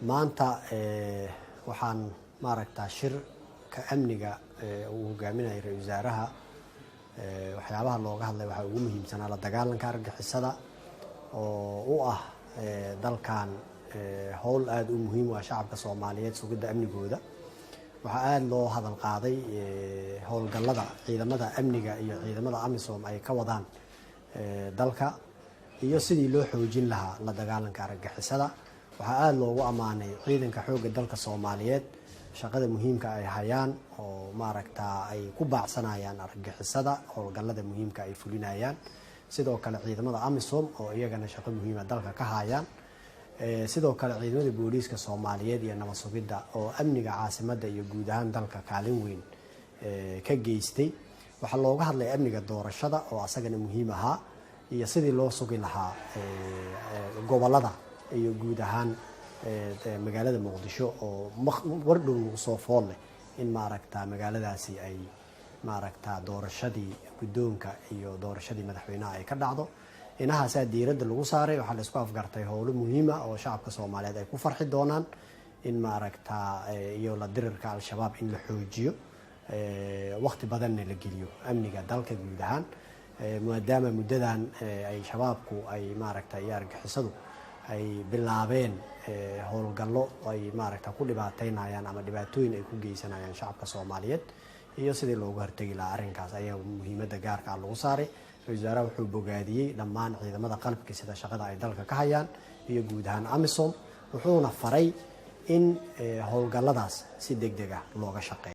maanta waxaan maaragtaa shirka amniga uu hogaaminayay ra'iisul wasaaraha waxyaabaha looga hadlay waxa ugu muhiimsanaa la dagaalanka argagixisada oo u ah dalkan howl aad u muhiim u ah shacabka Soomaaliyeed sugidda amnigooda. waxaa aad loo hadal qaaday howlgallada ciidamada amniga iyo ciidamada AMISOM ay ka wadaan dalka iyo sidii loo xoojin lahaa la dagaalanka argagixisada. waxaa aad loogu amaanay ciidanka xoogga dalka Soomaaliyeed shaqada muhiimka ay hayaan oo maaragtaa ay ku baacsanayaan argagixisada howlgallada muhiimka ay fulinayaan. sidoo kale ciidamada AMISOM oo iyagana shaqo muhiim ah dalka ka hayaan. sidoo kale ciidamada booliiska Soomaaliyeed iyo nabad sugidda oo amniga caasimadda iyo guud ahaan dalka kaalin weyn ka geystay. waxaa looga hadlay amniga doorashada oo asagana muhiim ahaa iyo sidii loo sugi lahaa gobolada iyo guud ahaan magaalada Muqdisho oo wardhow lagu soo fool leh in maaragtaa magaaladaasi ay maaragtaa doorashadii guddoonka iyo doorashadii madaxweynaha ay ka dhacdo. inahaasaa diiradda lagu saaray. waxaa la isku afgartay howlo muhiim ah oo shacabka Soomaaliyeed ay ku farxi doonaan in maaragtaa iyo la dirirka al-shabaab in la xoojiyo waqti badanna la geliyo amniga dalka guud ahaan maadaama muddadan ay shabaabku ay maaragtaa iyo argagixisadu ay bilaabeen howlgallo ay maaragtaa ku dhibaateynayaan ama dhibaatooyin ay ku geysanayaan shacabka Soomaaliyeed iyo sidii looga hortagi lahaa arrinkaas ayaa muhiimadda gaarka ah lagu saaray. ra'iisul wasaaraha wuxuu bogaadiyey dhammaan ciidamada qalabka sida shaqada ay dalka ka hayaan iyo guud ahaan AMISOM wuxuuna faray in howlgalladaas si degdeg ah looga shaqeeyo.